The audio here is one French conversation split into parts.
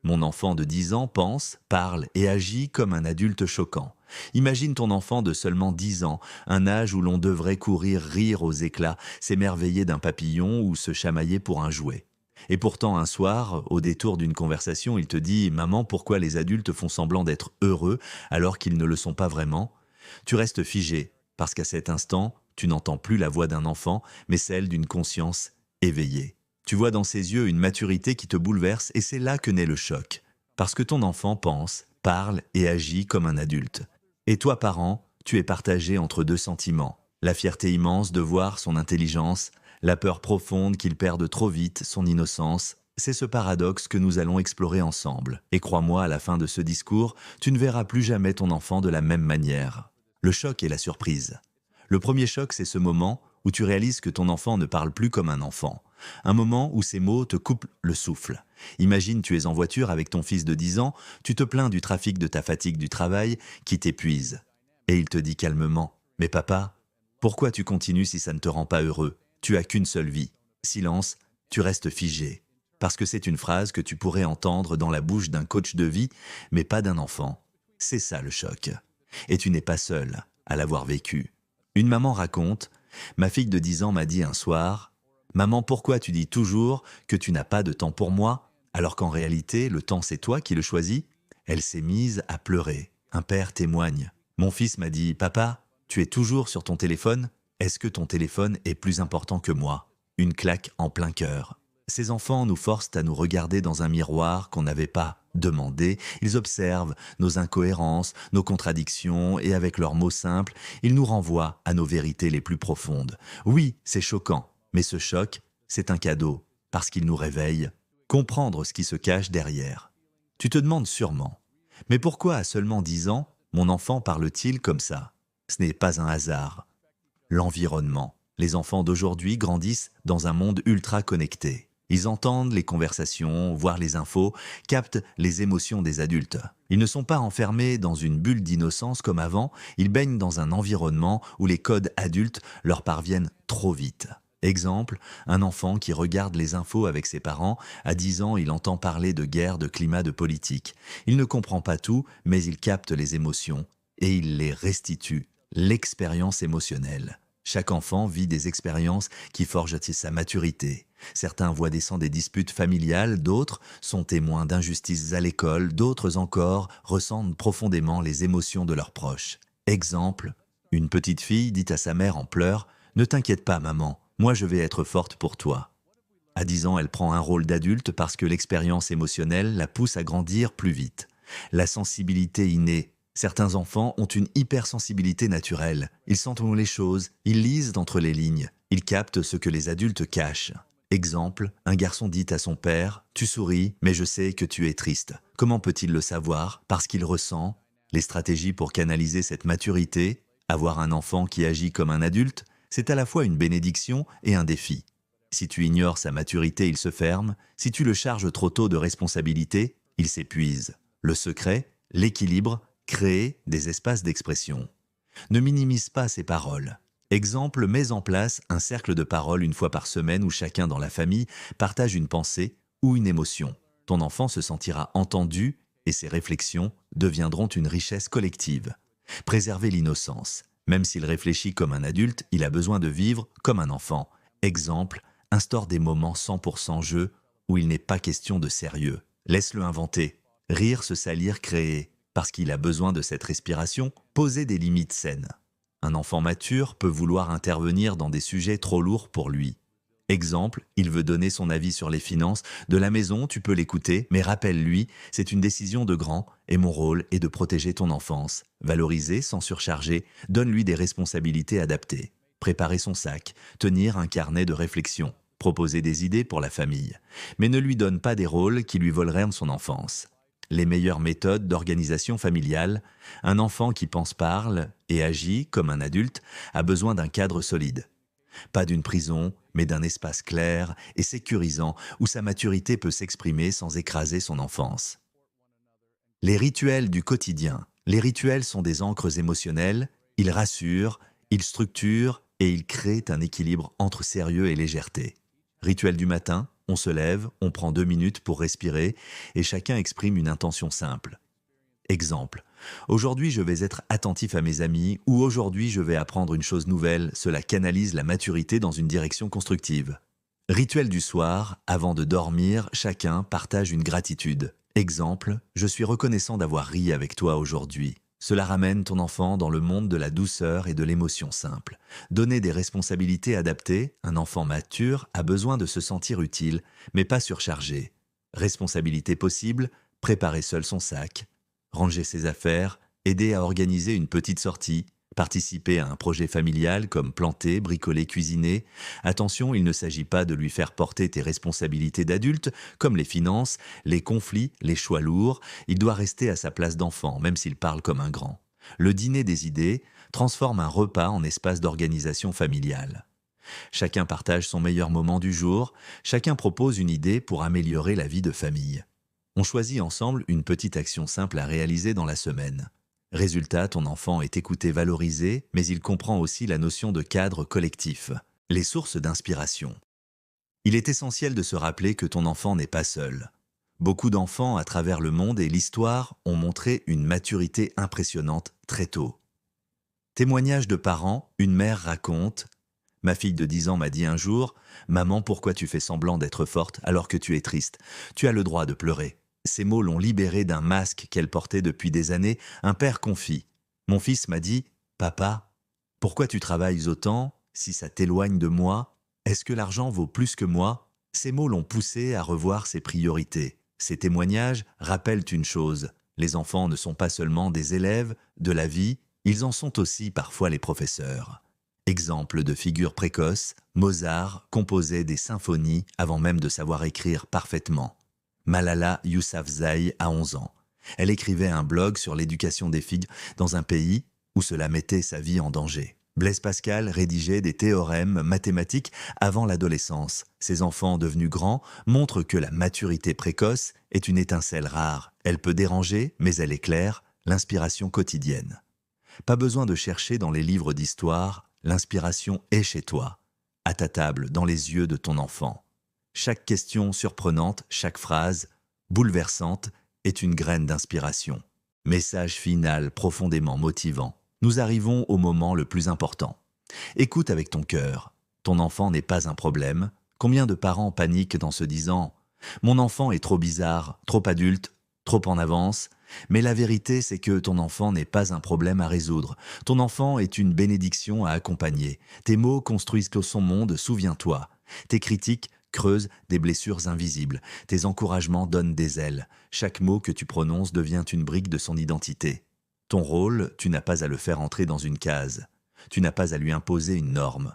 Mon enfant de 10 ans pense, parle et agit comme un adulte choquant. Imagine ton enfant de seulement 10 ans, un âge où l'on devrait courir, rire aux éclats, s'émerveiller d'un papillon ou se chamailler pour un jouet. Et pourtant, un soir, au détour d'une conversation, il te dit « Maman, pourquoi les adultes font semblant d'être heureux alors qu'ils ne le sont pas vraiment ?» Tu restes figé, parce qu'à cet instant, tu n'entends plus la voix d'un enfant, mais celle d'une conscience éveillée. Tu vois dans ses yeux une maturité qui te bouleverse et c'est là que naît le choc. Parce que ton enfant pense, parle et agit comme un adulte. Et toi, parent, tu es partagé entre deux sentiments. La fierté immense de voir son intelligence, la peur profonde qu'il perde trop vite son innocence. C'est ce paradoxe que nous allons explorer ensemble. Et crois-moi, à la fin de ce discours, tu ne verras plus jamais ton enfant de la même manière. Le choc et la surprise. Le premier choc, c'est ce moment où tu réalises que ton enfant ne parle plus comme un enfant. Un moment où ces mots te coupent le souffle. Imagine, tu es en voiture avec ton fils de 10 ans, tu te plains du trafic de ta fatigue du travail qui t'épuise. Et il te dit calmement, « Mais papa, pourquoi tu continues si ça ne te rend pas heureux? Tu as qu'une seule vie. » Silence, tu restes figé. Parce que c'est une phrase que tu pourrais entendre dans la bouche d'un coach de vie, mais pas d'un enfant. C'est ça le choc. Et tu n'es pas seul à l'avoir vécu. Une maman raconte, « Ma fille de 10 ans m'a dit un soir, « Maman, pourquoi tu dis toujours que tu n'as pas de temps pour moi, alors qu'en réalité, le temps c'est toi qui le choisis ?» Elle s'est mise à pleurer. Un père témoigne. Mon fils m'a dit, « Papa, tu es toujours sur ton téléphone? Est-ce que ton téléphone est plus important que moi ?» Une claque en plein cœur. Ces enfants nous forcent à nous regarder dans un miroir qu'on n'avait pas demandé. Ils observent nos incohérences, nos contradictions et avec leurs mots simples, ils nous renvoient à nos vérités les plus profondes. Oui, c'est choquant, mais ce choc, c'est un cadeau parce qu'il nous réveille. Comprendre ce qui se cache derrière. Tu te demandes sûrement, mais pourquoi à seulement 10 ans, mon enfant parle-t-il comme ça? Ce n'est pas un hasard. L'environnement. Les enfants d'aujourd'hui grandissent dans un monde ultra connecté. Ils entendent les conversations, voient les infos, captent les émotions des adultes. Ils ne sont pas enfermés dans une bulle d'innocence comme avant, ils baignent dans un environnement où les codes adultes leur parviennent trop vite. Exemple, un enfant qui regarde les infos avec ses parents, à 10 ans il entend parler de guerre, de climat, de politique. Il ne comprend pas tout, mais il capte les émotions et il les restitue. L'expérience émotionnelle. Chaque enfant vit des expériences qui forgent sa maturité. Certains voient descendre des disputes familiales, d'autres sont témoins d'injustices à l'école, d'autres encore ressentent profondément les émotions de leurs proches. Exemple, une petite fille dit à sa mère en pleurs « Ne t'inquiète pas maman, moi je vais être forte pour toi ». À 10 ans, elle prend un rôle d'adulte parce que l'expérience émotionnelle la pousse à grandir plus vite. La sensibilité innée. Certains enfants ont une hypersensibilité naturelle. Ils sentent les choses, ils lisent d'entre les lignes, ils captent ce que les adultes cachent. Exemple, un garçon dit à son père « Tu souris, mais je sais que tu es triste ». Comment peut-il le savoir? Parce qu'il ressent. Les stratégies pour canaliser cette maturité, avoir un enfant qui agit comme un adulte, c'est à la fois une bénédiction et un défi. Si tu ignores sa maturité, il se ferme. Si tu le charges trop tôt de responsabilité, il s'épuise. Le secret, l'équilibre, créer des espaces d'expression. Ne minimise pas ses paroles. Exemple, mets en place un cercle de paroles une fois par semaine où chacun dans la famille partage une pensée ou une émotion. Ton enfant se sentira entendu et ses réflexions deviendront une richesse collective. Préserver l'innocence. Même s'il réfléchit comme un adulte, il a besoin de vivre comme un enfant. Exemple, instaure des moments 100% jeu où il n'est pas question de sérieux. Laisse-le inventer. Rire, se salir, créer. Parce qu'il a besoin de cette respiration, poser des limites saines. Un enfant mature peut vouloir intervenir dans des sujets trop lourds pour lui. Exemple, il veut donner son avis sur les finances de la maison, tu peux l'écouter, mais rappelle-lui, c'est une décision de grand et mon rôle est de protéger ton enfance. Valoriser sans surcharger, donne-lui des responsabilités adaptées. Préparer son sac, tenir un carnet de réflexion, proposer des idées pour la famille. Mais ne lui donne pas des rôles qui lui voleraient de son enfance. Les meilleures méthodes d'organisation familiale, un enfant qui pense, parle et agit comme un adulte a besoin d'un cadre solide. Pas d'une prison, mais d'un espace clair et sécurisant où sa maturité peut s'exprimer sans écraser son enfance. Les rituels du quotidien. Les rituels sont des ancres émotionnelles, ils rassurent, ils structurent et ils créent un équilibre entre sérieux et légèreté. Rituel du matin, On se lève, on prend 2 minutes pour respirer et chacun exprime une intention simple. Exemple. Aujourd'hui, je vais être attentif à mes amis ou aujourd'hui, je vais apprendre une chose nouvelle. Cela canalise la maturité dans une direction constructive. Rituel du soir, avant de dormir, chacun partage une gratitude. Exemple, je suis reconnaissant d'avoir ri avec toi aujourd'hui. Cela ramène ton enfant dans le monde de la douceur et de l'émotion simple. Donner des responsabilités adaptées, un enfant mature a besoin de se sentir utile, mais pas surchargé. Responsabilité possible, préparer seul son sac, ranger ses affaires, aider à organiser une petite sortie, participer à un projet familial comme planter, bricoler, cuisiner. Attention, il ne s'agit pas de lui faire porter tes responsabilités d'adulte, comme les finances, les conflits, les choix lourds. Il doit rester à sa place d'enfant, même s'il parle comme un grand. Le dîner des idées transforme un repas en espace d'organisation familiale. Chacun partage son meilleur moment du jour, chacun propose une idée pour améliorer la vie de famille. On choisit ensemble une petite action simple à réaliser dans la semaine. Résultat, ton enfant est écouté, valorisé, mais il comprend aussi la notion de cadre collectif. Les sources d'inspiration. Il est essentiel de se rappeler que ton enfant n'est pas seul. Beaucoup d'enfants à travers le monde et l'histoire ont montré une maturité impressionnante très tôt. Témoignage de parents, une mère raconte: ma fille de 10 ans m'a dit un jour: maman, pourquoi tu fais semblant d'être forte alors que tu es triste? Tu as le droit de pleurer. Ces mots l'ont libérée d'un masque qu'elle portait depuis des années. Un père confie: mon fils m'a dit: papa, pourquoi tu travailles autant si ça t'éloigne de moi? Est-ce que l'argent vaut plus que moi? Ces mots l'ont poussé à revoir ses priorités. Ces témoignages rappellent une chose: les enfants ne sont pas seulement des élèves de la vie, ils en sont aussi parfois les professeurs. Exemple de figure précoce, Mozart composait des symphonies avant même de savoir écrire parfaitement. Malala Yousafzai a 11 ans. Elle écrivait un blog sur l'éducation des filles dans un pays où cela mettait sa vie en danger. Blaise Pascal rédigeait des théorèmes mathématiques avant l'adolescence. Ces enfants devenus grands montrent que la maturité précoce est une étincelle rare. Elle peut déranger, mais elle éclaire l'inspiration quotidienne. Pas besoin de chercher dans les livres d'histoire, l'inspiration est chez toi, à ta table, dans les yeux de ton enfant. Chaque question surprenante, chaque phrase bouleversante est une graine d'inspiration. Message final profondément motivant. Nous arrivons au moment le plus important. Écoute avec ton cœur. Ton enfant n'est pas un problème. Combien de parents paniquent en se disant: mon enfant est trop bizarre, trop adulte, trop en avance. Mais la vérité, c'est que ton enfant n'est pas un problème à résoudre. Ton enfant est une bénédiction à accompagner. Tes mots construisent son monde, souviens-toi. Tes critiques creusent des blessures invisibles. Tes encouragements donnent des ailes. Chaque mot que tu prononces devient une brique de son identité. Ton rôle, tu n'as pas à le faire entrer dans une case. Tu n'as pas à lui imposer une norme.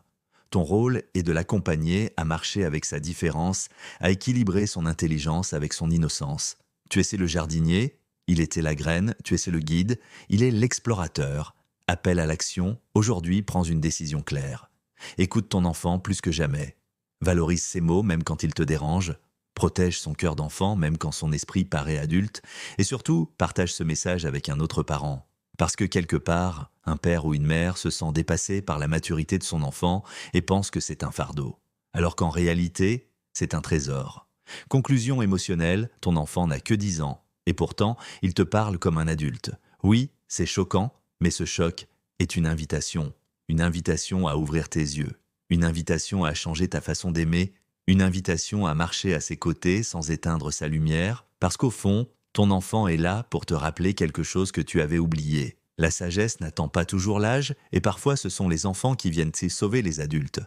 Ton rôle est de l'accompagner à marcher avec sa différence, à équilibrer son intelligence avec son innocence. Tu essaies le jardinier, il était la graine, tu essaies le guide, il est l'explorateur. Appel à l'action, aujourd'hui prends une décision claire. Écoute ton enfant plus que jamais. Valorise ses mots même quand ils te dérangent. Protège son cœur d'enfant même quand son esprit paraît adulte. Et surtout, partage ce message avec un autre parent. Parce que quelque part, un père ou une mère se sent dépassé par la maturité de son enfant et pense que c'est un fardeau. Alors qu'en réalité, c'est un trésor. Conclusion émotionnelle, ton enfant n'a que 10 ans. Et pourtant, il te parle comme un adulte. Oui, c'est choquant, mais ce choc est une invitation à ouvrir tes yeux, une invitation à changer ta façon d'aimer, une invitation à marcher à ses côtés sans éteindre sa lumière, parce qu'au fond, ton enfant est là pour te rappeler quelque chose que tu avais oublié. La sagesse n'attend pas toujours l'âge, et parfois ce sont les enfants qui viennent sauver les adultes.